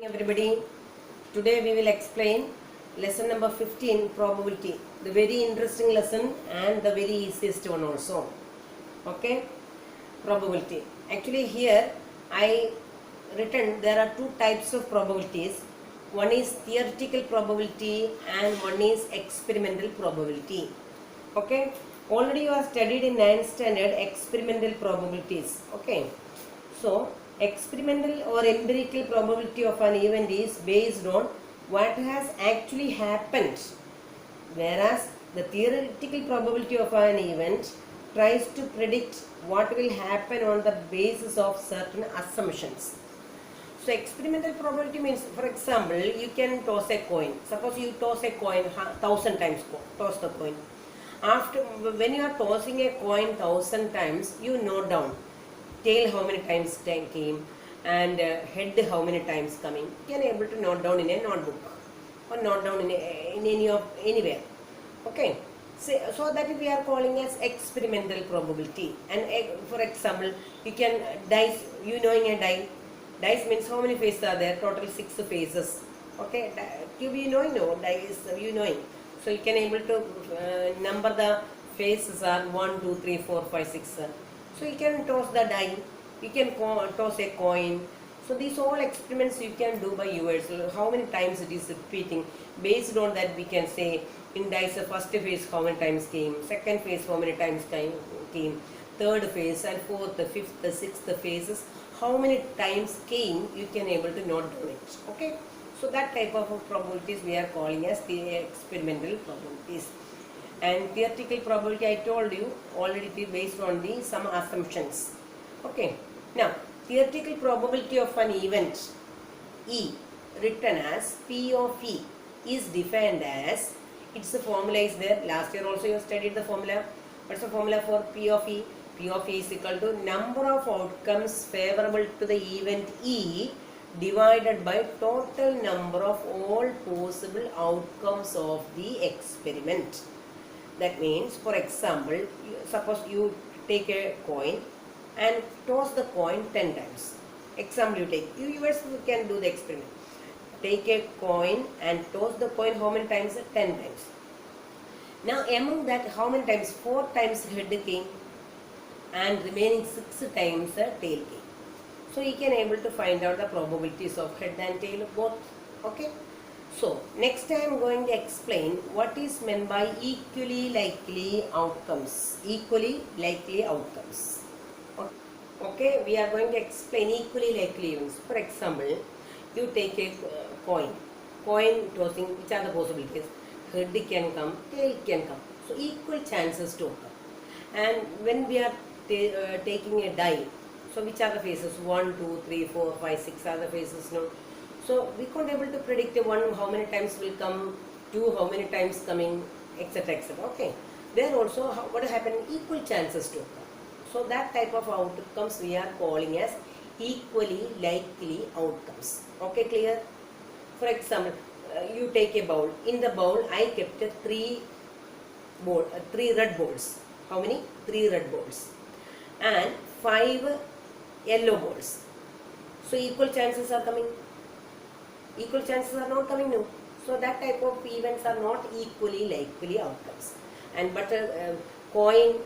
Everybody, today we will explain lesson number 15, probability, the very interesting lesson and the very easiest one also. Okay, probability. Actually here I written there are two types of probabilities. One is theoretical probability and one is experimental probability. Okay, already you have studied in 9th standard experimental probabilities. Okay, so experimental or empirical probability of an event is based on what has actually happened, whereas the theoretical probability of an event tries to predict what will happen on the basis of certain assumptions. So experimental probability means, for example, you can toss a coin. Suppose you toss a coin 1000 times, toss the coin. After, when you are tossing a coin 1000 times, you note down tail how many times came and head how many times coming. You can able to note down in a notebook or note down in anywhere. Okay, so that we are calling as experimental probability. And for example, you can dice, you knowing a dice means how many faces are there? Total 6 faces. Okay, cube you knowing, no, dice you knowing. So you can able to number the faces are 1, 2, 3, 4, 5, 6. So you can toss the die, you can toss a coin. So these all experiments you can do by yourself. How many times it is repeating. Based on that we can say in dice the first phase how many times came, second phase how many times came, third phase and fourth, fifth, sixth phases how many times came, you can able to note down it. Okay. So that type of probabilities we are calling as the experimental probabilities. And theoretical probability I told you already based on the some assumptions. Okay. Now theoretical probability of an event E written as P of E is defined as, its formula is there. Last year also you studied the formula. What's the formula for P of E? P of E is equal to number of outcomes favorable to the event E divided by total number of all possible outcomes of the experiment. That means, for example, suppose you take a coin and toss the coin 10 times. Example you take, you yourself can do the experiment. Take a coin and toss the coin how many times? 10 times. Now among that how many times? 4 times head came and remaining 6 times tail came. So you can able to find out the probabilities of head and tail both. Okay. So next I am going to explain what is meant by equally likely outcomes. Equally likely outcomes. Okay, we are going to explain equally likely events. For example, you take a coin tossing, which are the possibilities? Head can come, tail can come. So equal chances to occur. And when we are taking a die, so which are the phases? 1, 2, 3, 4, 5, 6 are the phases. No. So we can't able to predict one how many times will come, two how many times coming, etc. etc. Okay. There also what happened? Equal chances to occur. So that type of outcomes we are calling as equally likely outcomes. Okay, clear? For example, you take a bowl. In the bowl, I kept 3 red balls. How many? 3 red balls and 5 yellow balls. So equal chances are coming. Equal chances are not coming now. So that type of events are not equally likely outcomes. And but coin,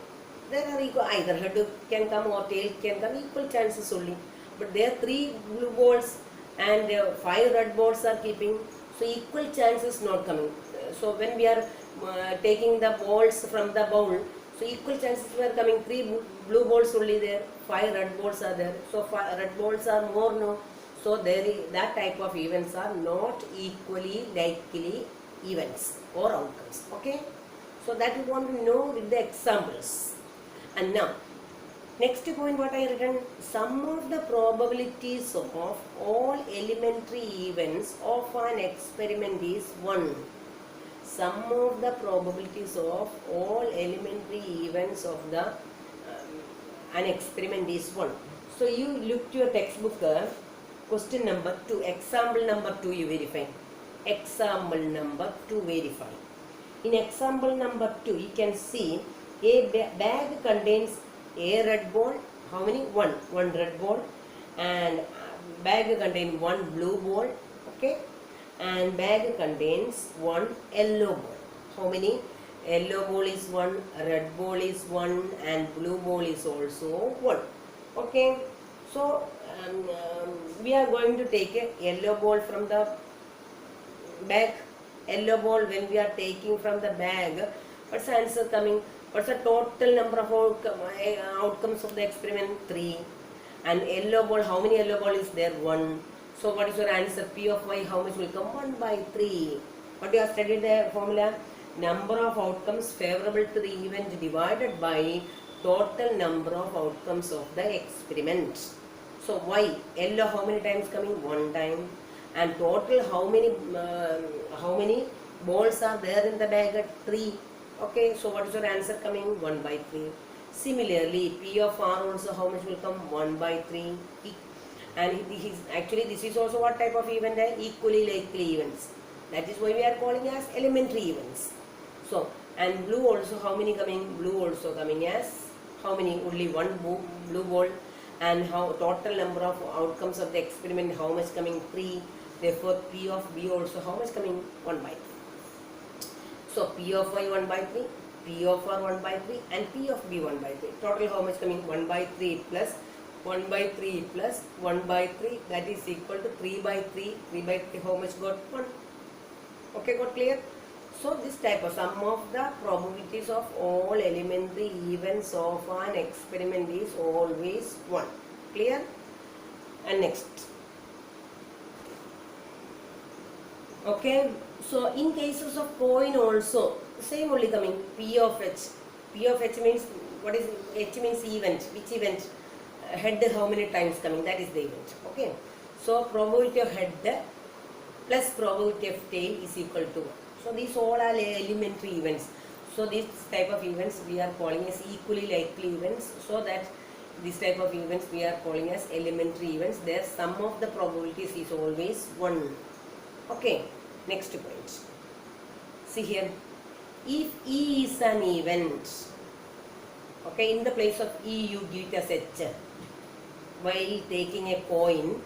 there are equal, either head can come or tail can come, equal chances only. But there are 3 blue balls and 5 red balls are keeping. So equal chances not coming. So when we are taking the balls from the bowl, so equal chances were coming. 3 blue balls only there, 5 red balls are there. So 5 red balls are more now. So that type of events are not equally likely events or outcomes. Okay. So that you want to know with the examples. And now, next point what I written, sum of the probabilities of all elementary events of an experiment is 1. Sum of the probabilities of all elementary events of the an experiment is 1. So you look to your textbook, question number 2, example number 2 you verify. Example number 2 verify. In example number 2 you can see a bag contains a red ball. How many? One red ball. And bag contains 1 blue ball Okay, and bag contains one yellow ball. How many? Yellow ball is one, red ball is one, and blue ball is also one. Okay, so we are going to take a yellow ball from the bag. Yellow ball, when we are taking from the bag, what's the answer coming? What's the total number of outcomes of the experiment? 3. And yellow ball, how many yellow ball is there? 1. So what is your answer? P of y, how much will come? 1 by 3. What you have studied the formula? Number of outcomes favorable to the event divided by total number of outcomes of the experiment. So y, yellow how many times coming? 1 time. And total how many balls are there in the bag? 3. Okay, so what is your answer coming? 1 by 3. Similarly, P of R also how much will come? 1 by 3. And actually this is also what type of event? Equally likely events. That is why we are calling as elementary events. So, and blue also how many coming? Blue also coming as how many? Only one blue ball. And how total number of outcomes of the experiment, how much coming? 3. Therefore, P of B also how much coming? 1 by 3. So, P of Y 1 by 3, P of R 1 by 3, and P of B 1 by 3. Total how much coming? 1 by 3 plus 1 by 3 plus 1 by 3, that is equal to 3 by 3. 3 by 3 how much got? 1. Okay, got clear? So, this type of sum of the probabilities of all elementary events of an experiment is always 1. Clear? And next. Okay, so in cases of coin also, same only coming, P of H. P of H means, what is, H means event. Which event? Head how many times coming, that is the event. Okay, so probability of head plus probability of tail is equal to 1. So these all are elementary events. So this type of events we are calling as equally likely events. So that this type of events we are calling as elementary events. Their sum of the probabilities is always 1. Okay, next point. See here, if E is an event, okay, in the place of E you give it as H. While taking a coin,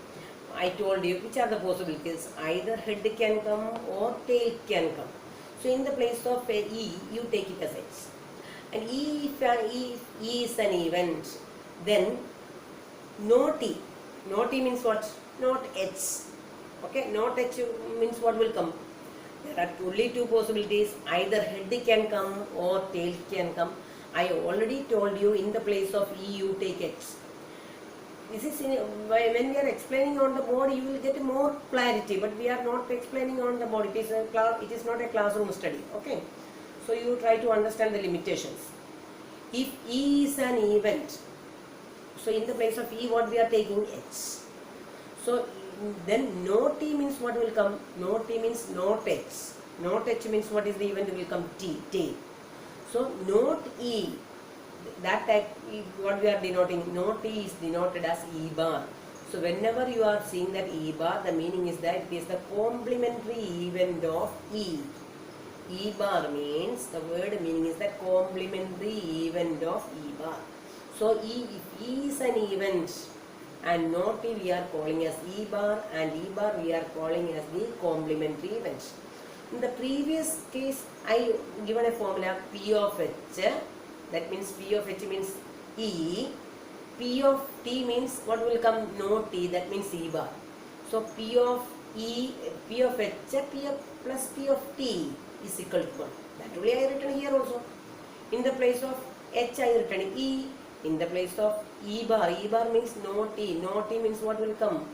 I told you which are the possibilities. Either head can come or tail can come. So in the place of E, you take it as H. And if E is an event, then not E. Not E means what? Not H. Okay, not H means what will come? There are only two possibilities. Either head can come or tail can come. I already told you in the place of E, you take H. This is when we are explaining on the board, you will get more clarity, but we are not explaining on the board. It is not a classroom study. Okay, so you try to understand the limitations. If E is an event, so in the place of E, what we are taking? H. So then not T means what will come? Not T means not H. Not H means what is the event will come? T. T. So not E. That type, what we are denoting, not E is denoted as E bar. So whenever you are seeing that E bar, the meaning is that it is the complementary event of E. E bar means, the word meaning is that complementary event of E bar. So if E is an event and not E we are calling as E bar, and E bar we are calling as the complementary event. In the previous case, I given a formula P of H. That means P of H means E. P of T means what will come? No T. That means E bar. So P of E, P of H, P of plus P of T is equal to 1. That only I written here also. In the place of H I written E. In the place of E bar means no T. No T means what will come?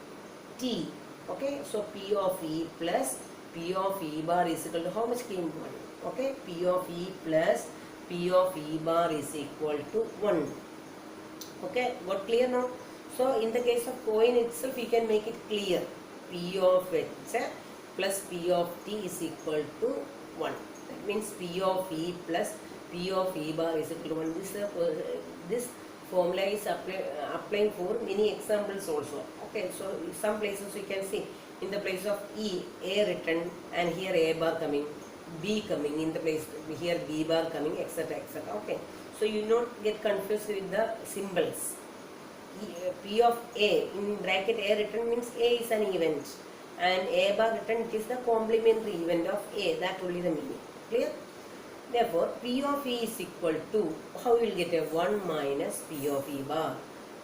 T. Okay. So P of E plus P of E bar is equal to how much came? 1. Okay. P of E plus P of E bar is equal to 1. Okay, got clear now? So in the case of coin itself, you can make it clear. P of H plus P of T is equal to 1. That means P of E plus P of E bar is equal to 1. This formula is applying for many examples also. Okay, so in some places you can see in the place of E, A written, and here A bar coming, B coming, in the place here B bar coming, etc. etc. Okay, so you not get confused with the symbols. P of A in bracket A written means A is an event, and A bar written, it is the complementary event of A. That only the meaning. Clear? Therefore, P of E is equal to, how we will get a 1 minus P of E bar.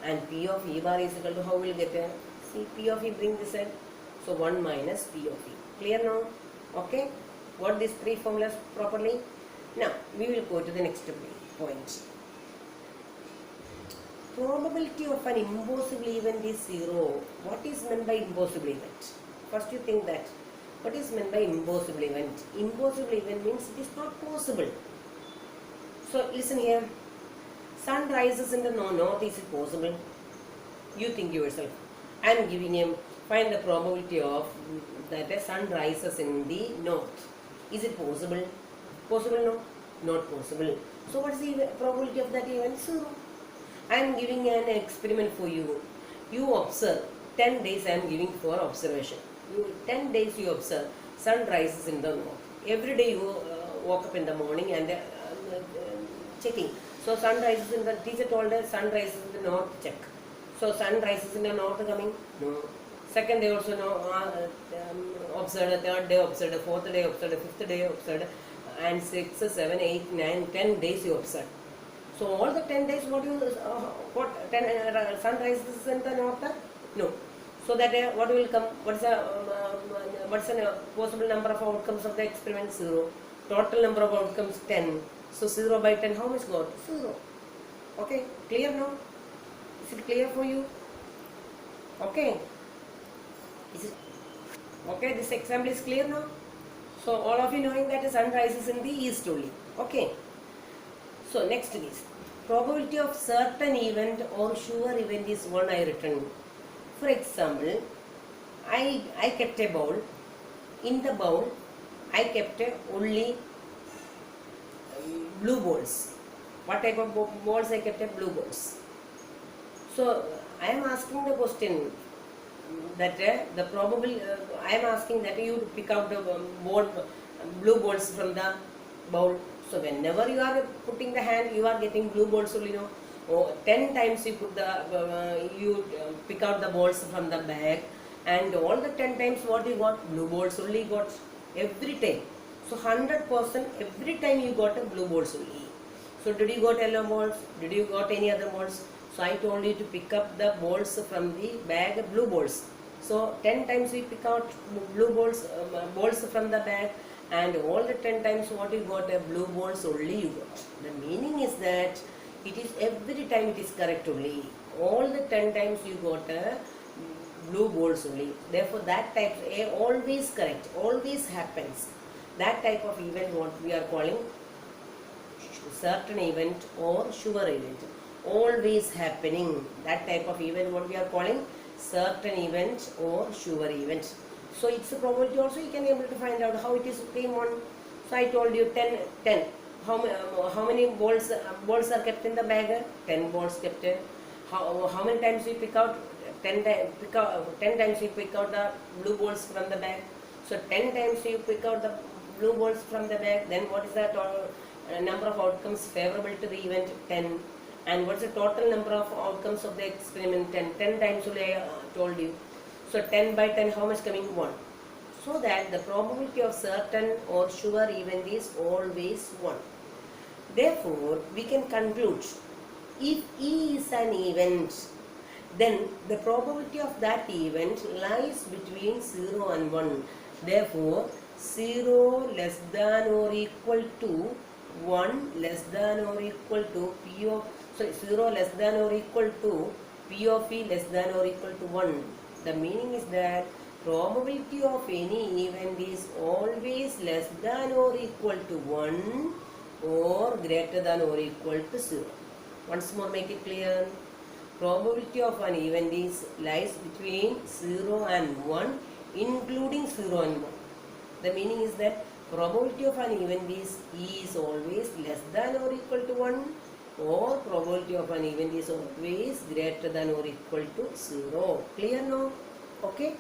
And P of E bar is equal to, how we will get a, see, P of E bring this side. So 1 minus P of E. Clear now? Okay? Got these three formulas properly? Now, we will go to the next point. Probability of an impossible event is 0. What is meant by impossible event? First you think that. What is meant by impossible event? Impossible event means it is not possible. So listen here. Sun rises in the north. Is it possible? You think yourself. I am giving him, find the probability of that a sun rises in the north. Is it possible? Possible? No. Not possible. So what is the probability of that event? 0. I am giving an experiment for you. You observe. 10 days I am giving for observation. 10 days you observe. Sun rises in the north. Every day you woke up in the morning and checking. So sun rises in the, teacher told us sun rises in the north, check. So sun rises in the north coming? No. Second day also no, observed, third day observed, fourth day observed, fifth day observed, and 6, 7, 8, 9, 10 days you observe. So all the 10 days, what you sun rises in the north? No. So that what will come? What's the possible number of outcomes of the experiment? 0. Total number of outcomes 10. So 0 by 10, how much got? 0. Okay, clear now? Is it clear for you? Okay. Is it okay? This example is clear now. So all of you knowing that the sun rises in the east only. Okay. So next is probability of certain event or sure event is 1 I written. For example, I kept a bowl. In the bowl, I kept only blue balls. What type of balls I kept? Blue balls. So I am asking the question that the probable. I am asking that you pick out the blue balls from the bowl. So whenever you are putting the hand, you are getting blue balls only. No? Oh, 10 times you put the pick out the balls from the bag, and all the 10 times what you got? Blue balls only got every time. So 100% every time you got a blue balls only. So did you got yellow balls? Did you got any other balls? So I told you to pick up the balls from the bag, blue balls. So 10 times we pick out blue balls, balls from the bag, and all the 10 times what you got a blue balls only you got. The meaning is that it is every time it is correct only. All the 10 times you got a blue balls only. Therefore that type A always correct, always happens. That type of event what we are calling certain event or sure event. Always happening. That type of event what we are calling certain event or sure event. So it's a probability also you can be able to find out how it is came on. So I told you 10. How many balls are kept in the bag? 10 balls kept. How many times we pick out? 10 times we pick out the blue balls from the bag. So 10 times you pick out the blue balls from the bag. Then what is the number of outcomes favorable to the event? 10. And what's the total number of outcomes of the experiment? 10. 10 times only I told you. So 10 by 10, how much coming? 1. So that the probability of certain or sure event is always 1. Therefore, we can conclude, if E is an event, then the probability of that event lies between 0 and 1. Therefore, 0 less than or equal to 1 less than or equal to P of, 0 less than or equal to P of E less than or equal to 1. The meaning is that probability of any event is always less than or equal to 1 or greater than or equal to 0. Once more make it clear. Probability of an event is lies between 0 and 1, including 0 and 1. The meaning is that probability of an event is E is always less than or equal to 1, or probability of an event is always greater than or equal to 0. Clear now? Okay.